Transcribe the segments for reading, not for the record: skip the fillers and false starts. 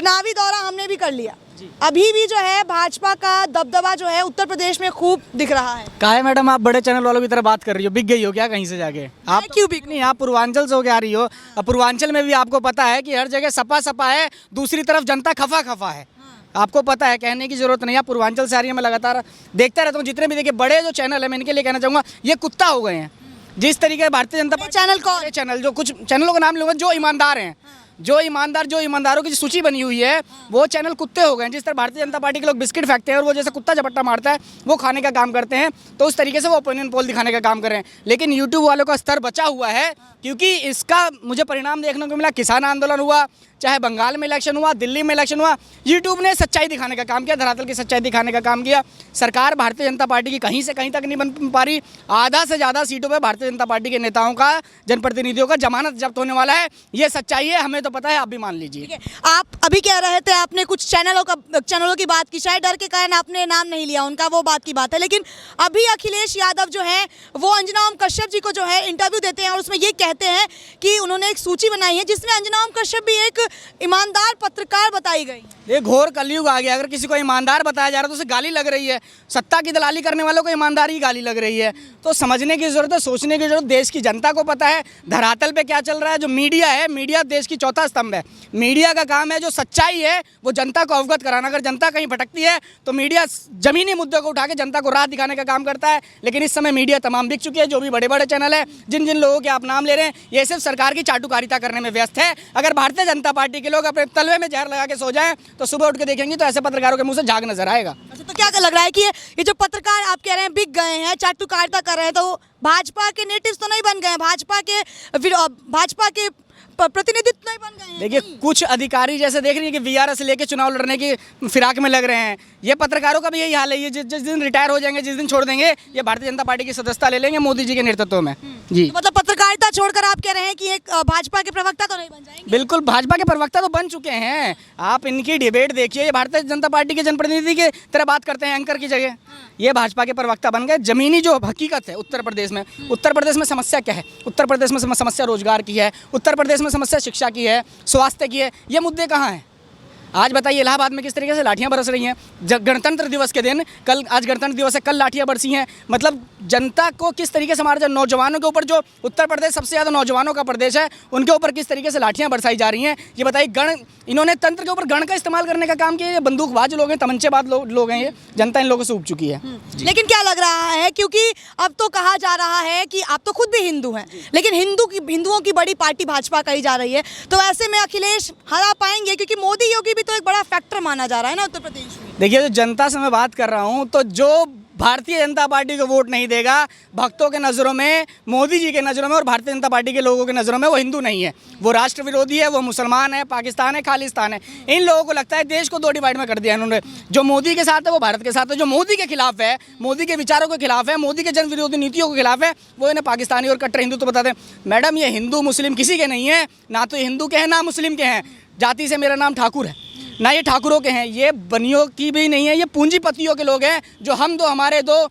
चुनावी दौरा हमने भी कर लिया, अभी भी जो है भाजपा का दबदबा जो है उत्तर प्रदेश में खूब दिख रहा है। कहा है मैडम, आप बड़े चैनल वालों की तरह बात कर रही हो, बिक गई हो क्या कहीं से जाके? आप क्यों बिक नहीं, आप पूर्वांचल से होके आ रही हो। अब पूर्वांचल में भी आपको पता है कि हर जगह सपा सपा है, दूसरी तरफ जनता खफा खफा है। आपको पता है, कहने की जरूरत नहीं है। आप पूर्वांचल से आ रही है, मैं लगातार देखता रहता हूँ जितने भी देखिए बड़े जो चैनल है, मैं इनके लिए कहना चाहूँगा ये कुत्ता हो गए हैं। जिस तरीके भारतीय जनता पार्टी चैनल कौन? चैनल जो कुछ चैनलों का नाम लूँगा, जो ईमानदार हैं, जो ईमानदारों की सूची बनी हुई है, वो चैनल कुत्ते हो गए हैं। जिस तरह भारतीय जनता पार्टी के लोग बिस्किट फेंकते हैं और वो जैसे कुत्ता झपट्टा मारता है वो खाने का काम करते हैं, तो उस तरीके से वो ओपिनियन पोल दिखाने का काम कर रहे हैं। लेकिन यूट्यूब वालों का स्तर बचा हुआ है, क्योंकि इसका मुझे परिणाम देखने को मिला। किसान आंदोलन हुआ, चाहे बंगाल में इलेक्शन हुआ, दिल्ली में इलेक्शन हुआ, यूट्यूब ने सच्चाई दिखाने का काम किया, धरातल की सच्चाई दिखाने का काम किया। सरकार भारतीय जनता पार्टी की कहीं से कहीं तक नहीं बन पा रही। आधा से ज़्यादा सीटों पे भारतीय जनता पार्टी के नेताओं का, जनप्रतिनिधियों का जमानत जब्त होने वाला है। ये सच्चाई है, हमें तो पता है, आप भी मान लीजिए। ठीक है, आप अभी कह रहे थे, आपने कुछ चैनलों की बात की, शायद डर के कारण आपने नाम नहीं लिया उनका, वो बात की बात है। लेकिन अभी अखिलेश यादव जो है वो अंजना ओम कश्यप जी को जो है इंटरव्यू देते हैं और उसमें ये कहते हैं कि उन्होंने एक सूची बनाई है जिसमें अंजना ओम कश्यप भी एक ईमानदार पत्रकार बताई गई। ये घोर कलयुग आ गया। अगर किसी को ईमानदार बताया जा रहा है तो उसे गाली लग रही है। सत्ता की दलाली करने वालों को ईमानदारी की गाली लग रही है। तो समझने की जरूरत है, सोचने की जरूरत। देश की जनता को पता है धरातल पे क्या चल रहा है। जो मीडिया है, मीडिया देश की चौथा स्तंभ है। मीडिया का काम है जो सच्चाई है वो जनता को अवगत कराना। अगर जनता कहीं भटकती है तो मीडिया जमीनी मुद्दों को उठा के जनता को राह दिखाने का काम करता है। लेकिन इस समय मीडिया तमाम बिक चुकी है। जो भी बड़े बड़े चैनल है, जिन जिन लोगों के आप नाम ले रहे हैं, ये सिर्फ सरकार की चाटुकारिता करने में व्यस्त है। अगर भारतीय जनता पार्टी के लोग अपने तलवे में जहर लगा के सो जाएं तो सुबह उठ के देखेंगे तो ऐसे पत्रकारों के मुंह से झाग नजर आएगा। अच्छा, तो क्या लग रहा है कि ये जो पत्रकार आप कह रहे हैं बिक गए हैं, चाटुकारिता कर रहे हैं, तो भाजपा के नेटिव्स तो नहीं बन गए हैं, भाजपा के प्रतिनिधित्व नहीं बन गए हैं? देखिए, कुछ अधिकारी जैसे देख रही है कि वीआरएस लेके चुनाव लड़ने की फिराक में लग रहे हैं। ये पत्रकारों का भी यही हाल है। ये जिस दिन रिटायर हो जाएंगे, जिस दिन छोड़ देंगे, ये भारतीय जनता पार्टी की सदस्यता ले लेंगे मोदी जी के नेतृत्व में। जी, तो मतलब पत्रकारिता छोड़कर आप कह रहे हैं कि एक भाजपा के प्रवक्ता तो नहीं बन जाएंगे? बिल्कुल, भाजपा के प्रवक्ता तो बन चुके हैं। आप इनकी डिबेट देखिए, ये भारतीय जनता पार्टी के जनप्रतिनिधि की तरह बात करते हैं एंकर की जगह। ये भाजपा के प्रवक्ता बन गए। जमीनी जो हकीकत है उत्तर प्रदेश में समस्या क्या है? उत्तर प्रदेश में समस्या रोजगार की है, उत्तर प्रदेश में समस्या शिक्षा की है, स्वास्थ्य की है। ये मुद्दे कहाँ हैं? आज बताइए, इलाहाबाद में किस तरीके से लाठियां बरस रही हैं। गणतंत्र दिवस के दिन, आज गणतंत्र दिवस है, कल लाठियां बरसी हैं। मतलब जनता को किस तरीके से हमारे नौजवानों के ऊपर, जो उत्तर प्रदेश सबसे ज़्यादा नौजवानों का प्रदेश है, उनके ऊपर किस तरीके से लाठियां बरसाई जा रही हैं। ये बताइए, इन्होंने तंत्र के ऊपर गण का इस्तेमाल करने का काम किया। ये बंदूकबाज लोग हैं, तमंचेबाज लोग हैं। ये जनता इन लोगों से ऊब चुकी है। लेकिन क्या लग रहा है, क्योंकि अब तो कहा जा रहा है कि आप तो खुद भी हिंदू हैं, लेकिन हिंदुओं की बड़ी पार्टी भाजपा कही जा रही है, तो ऐसे में अखिलेश हरा पाएंगे? क्योंकि मोदी योगी भी तो एक बड़ा फैक्टर माना जा रहा है ना उत्तर प्रदेश में। देखिए, जो जनता से मैं बात कर रहा हूँ, तो जो भारतीय जनता पार्टी को वोट नहीं देगा, भक्तों के नज़रों में, मोदी जी के नज़रों में और भारतीय जनता पार्टी के लोगों के नज़रों में, वो हिंदू नहीं है, वो राष्ट्र विरोधी है, वो मुसलमान है, पाकिस्तान है, खालिस्तान है। इन लोगों को लगता है देश को दो डिवाइड में कर दिया इन्होंने। जो मोदी के साथ है वो भारत के साथ है, जो मोदी के खिलाफ है, मोदी के विचारों के खिलाफ है, मोदी के जन विरोधी नीतियों के खिलाफ है, वो इन्हें पाकिस्तानी और कट्टर हिंदू तो बताते हैं। मैडम, ये हिंदू मुस्लिम किसी के नहीं है, ना तो हिंदू के हैं ना मुस्लिम के हैं। जाति से मेरा नाम ठाकुर है, ना ये ठाकुरों के हैं, ये बनियों की भी नहीं है, ये पूंजीपतियों के लोग हैं। जो हम दो हमारे दो।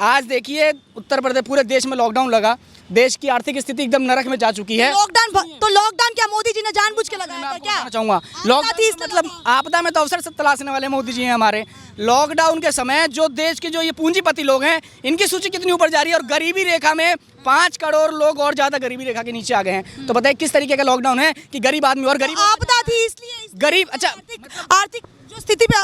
आज देखिए, उत्तर प्रदेश, पूरे देश में लॉकडाउन लगा, देश की आर्थिक स्थिति एकदम नरक में जा चुकी है। लॉकडाउन क्या मोदी जी ने जानबूझ के लगाया था क्या? चाहूँगा लॉकडाउन मतलब आपदा में तो अवसर से तलाशने वाले मोदी जी हैं हमारे। लॉकडाउन के समय जो देश के जो ये पूंजीपति लोग हैं, इनकी सूची कितनी ऊपर जा रही है, और गरीबी रेखा में 5 करोड़ लोग और ज़्यादा गरीबी रेखा के नीचे आ गए हैं। तो बताइए किस तरीके का लॉकडाउन है कि गरीब आदमी और गरीब आपदा थी इसलिए गरीब। अच्छा, आर्थिक जो स्थिति पे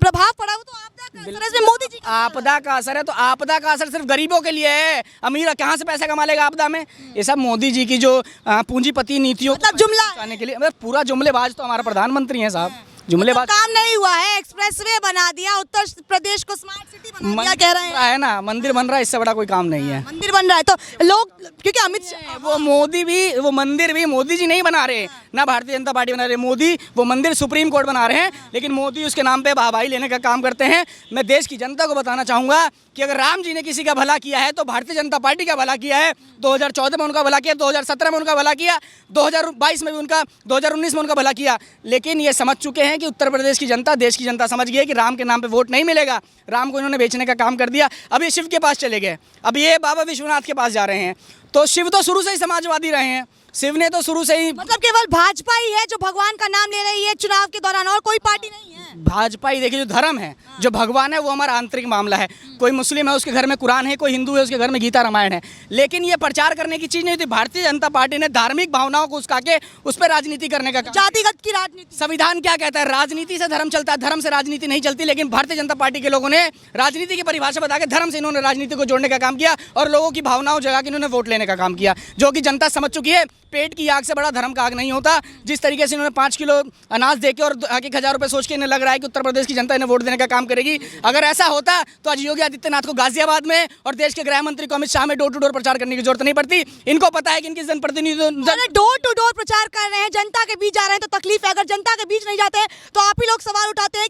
प्रभाव पड़ा वो तो आपदा का असर है, इसमें मोदी जी आपदा का असर है। तो आपदा का असर सिर्फ गरीबों के लिए है, अमीर कहाँ से पैसा कमा लेगा आपदा में? ये सब मोदी जी की जो पूंजीपति नीतियों मतलब जुमला के लिए। पूरा जुमलेबाज तो हमारा प्रधानमंत्री हैं साहब। जुमलेबाज काम नहीं हुआ है, एक्सप्रेसवे बना दिया, उत्तर प्रदेश को स्मार्ट सिटी बना दिया, कह रहे हैं। है ना, मंदिर बन रहा है, इससे बड़ा कोई काम नहीं है। मंदिर बन रहा है तो लोग, क्योंकि अमित शाह, वो मंदिर भी मोदी जी नहीं बना रहे, ना भारतीय जनता पार्टी बना रही। मोदी वो मंदिर सुप्रीम कोर्ट बना रहे हैं, लेकिन मोदी उसके नाम पे वाहवाही लेने का काम करते हैं। मैं देश की जनता को बताना चाहूँगा कि अगर राम जी ने किसी का भला किया है तो भारतीय जनता पार्टी का भला किया है। 2014 में उनका भला किया, 2017 में उनका भला किया, 2022 में भी उनका, 2019 में उनका भला किया। लेकिन ये समझ चुके हैं कि उत्तर प्रदेश की जनता, देश की जनता समझ गई है कि राम के नाम पे वोट नहीं मिलेगा। राम को इन्होंने बेचने का काम कर दिया। अब ये शिव के पास चले गए, अब ये बाबा विश्वनाथ के पास जा रहे हैं। तो शिव तो शुरू से ही समाजवादी रहे हैं, शिव ने तो शुरू से ही, मतलब केवल भाजपा ही है जो भगवान का नाम ले रही है चुनाव के दौरान, और कोई पार्टी नहीं है? भाजपा ही देखिए, जो धर्म है, जो भगवान है, वो हमारा आंतरिक मामला है। कोई मुस्लिम है उसके घर में कुरान है, कोई हिंदू है उसके घर में गीता रामायण है, लेकिन ये प्रचार करने की चीज़ नहीं थी। भारतीय जनता पार्टी ने धार्मिक भावनाओं को उस्का के उस पर राजनीति करने का काम। जातिगत की राजनीति, संविधान क्या कहता है? राजनीति से धर्म चलता है, धर्म से राजनीति नहीं चलती। लेकिन भारतीय जनता पार्टी के लोगों ने राजनीति की परिभाषा बता के धर्म से इन्होंने राजनीति को जोड़ने का काम किया और लोगों की भावनाओं जगा के इन्होंने वोट लेने का काम किया, जो कि जनता समझ चुकी है। पेट की आग से बड़ा धर्म का आग नहीं होता। जिस तरीके से इन्होंने 5 किलो अनाज देके और 1,000 रुपये सोच के इन्हें लग रहा है कि उत्तर प्रदेश की जनता इन्हें वोट देने का काम करेगी, अगर ऐसा होता तो आज योगी आदित्यनाथ को गाजियाबाद में और देश के गृह मंत्री को अमित शाह में डोर टू डोर प्रचार करने की जरूरत नहीं पड़ती। इनको पता है कि इनकी जनप्रतिनिधि डोर टू डोर प्रचार कर रहे हैं, जनता के बीच जा रहे हैं तो तकलीफ है। अगर जनता के बीच नहीं जाते हैं तो आप ही लोग सवाल उठाते हैं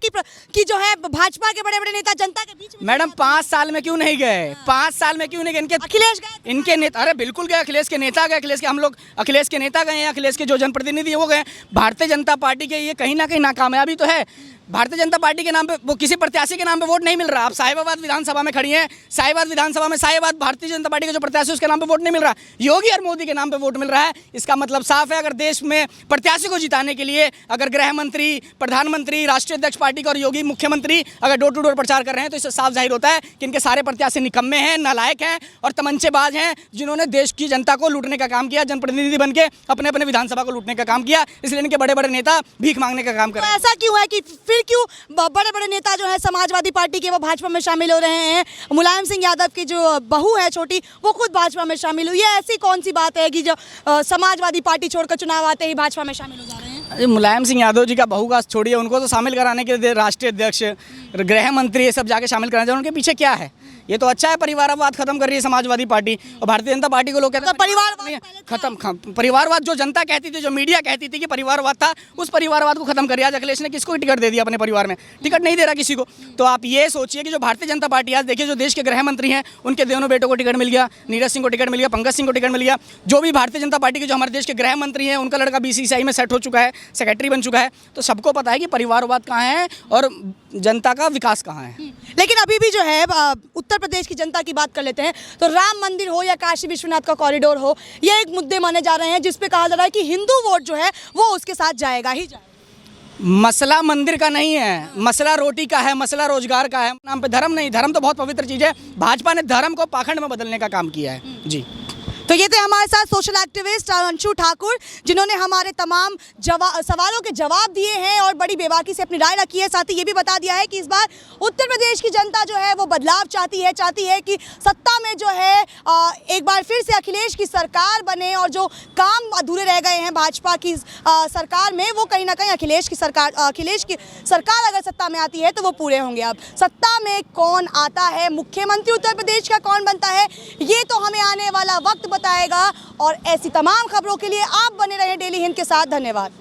कि जो है भाजपा के बड़े बड़े नेता जनता के बीच में। मैडम 5 साल में क्यों नहीं गए? 5 साल में क्यों नहीं गए? इनके अखिलेश गए, इनके नेता, अरे बिल्कुल गए, अखिलेश के नेता गए, अखिलेश के हम लोग अखिलेश के नेता गए हैं, अखिलेश के जो जनप्रतिनिधि हैं वो गए। भारतीय जनता पार्टी के ये कहीं ना कहीं नाकामयाबी तो है। भारतीय जनता पार्टी के नाम पे वो किसी प्रत्याशी के नाम पे वोट नहीं मिल रहा। आप साहिबाबाद विधानसभा में खड़ी हैं, साहिबाबाद विधानसभा में साहिबाबाद भारतीय जनता पार्टी के जो प्रत्याशी उसके नाम पे वोट नहीं मिल रहा, योगी और मोदी के नाम पे वोट मिल रहा है। इसका मतलब साफ है, अगर देश में प्रत्याशी को जिताने के लिए अगर गृह मंत्री, प्रधानमंत्री, राष्ट्रीय अध्यक्ष पार्टी का और योगी मुख्यमंत्री अगर डोर टू डोर प्रचार कर रहे हैं तो इससे साफ जाहिर होता है कि इनके सारे प्रत्याशी निकम्मे हैं, नालायक हैं और तमंचेबाज हैं, जिन्होंने देश की जनता को लूटने का काम किया, जनप्रतिनिधि बन के अपने अपने विधानसभा को लूटने का काम किया। इसलिए इनके बड़े बड़े नेता भीख मांगने का काम कर रहे हैं। ऐसा क्यों है कि फिर क्यों बड़े बड़े नेता जो है समाजवादी पार्टी के वो भाजपा में शामिल हो रहे हैं? मुलायम सिंह यादव की जो बहू है छोटी, वो खुद भाजपा में शामिल हुई है। ऐसी कौन सी बात है कि जो समाजवादी पार्टी छोड़कर चुनाव आते ही भाजपा में शामिल हो जा रहे हैं? अरे मुलायम सिंह यादव जी का बहू का छोड़िए, उनको तो शामिल कराने के लिए राष्ट्रीय अध्यक्ष, गृह मंत्री, ये सब जाके शामिल कराना चाहिए। उनके पीछे क्या है? ये तो अच्छा है, परिवारवाद खत्म कर रही है समाजवादी पार्टी। और भारतीय जनता पार्टी को लोग कहते हैं परिवारवाद खत्म, परिवारवाद जो जनता कहती थी, जो मीडिया कहती थी कि परिवारवाद था, उस परिवारवाद को खत्म करिए। आज अखिलेश ने किसको टिकट दे दिया? अपने परिवार में टिकट नहीं दे रहा किसी को। तो आप ये सोचिए कि जो भारतीय जनता पार्टी, आज देखिए जो देश के गृह मंत्री हैं उनके दोनों बेटों को टिकट मिल गया, नीरज सिंह को टिकट मिल गया, पंकज सिंह को टिकट मिल गया। जो भी भारतीय जनता पार्टी के जो हमारे देश के गृह मंत्री हैं उनका लड़का BCCI में सेट हो चुका है, सेक्रेटरी बन चुका है। तो सबको पता है कि परिवारवाद कहाँ है और जनता का विकास कहाँ है। लेकिन अभी भी जो है उत्तर प्रदेश की जनता की बात कर लेते हैं तो राम मंदिर हो या काशी विश्वनाथ का कॉरिडोर हो, ये एक मुद्दे माने जा रहे हैं जिस पे कहा जा रहा है कि हिंदू वोट जो है वो उसके साथ जाएगा ही जाएगा। मसला मंदिर का नहीं है, मसला रोटी का है, मसला रोजगार का है। नाम पे धर्म नहीं, धर्म तो बहुत पवित्र चीज़ है। भाजपा ने धर्म को पाखंड में बदलने का काम किया है जी। तो ये थे हमारे साथ सोशल एक्टिविस्ट अंशु ठाकुर, जिन्होंने हमारे तमाम सवालों के जवाब दिए हैं और बड़ी बेबाकी से अपनी राय रखी है। साथ ही ये भी बता दिया है कि इस बार उत्तर प्रदेश की जनता जो है वो बदलाव चाहती है कि सत्ता में जो है एक बार फिर से अखिलेश की सरकार बने और जो काम अधूरे रह गए हैं भाजपा की सरकार में, वो कहीं ना कहीं अखिलेश की सरकार अगर सत्ता में आती है तो वो पूरे होंगे। अब सत्ता में कौन आता है, मुख्यमंत्री उत्तर प्रदेश का कौन बनता है, ये तो हमें आने वाला वक्त बताएगा। और ऐसी तमाम खबरों के लिए आप बने रहें डेली हिंद के साथ। धन्यवाद।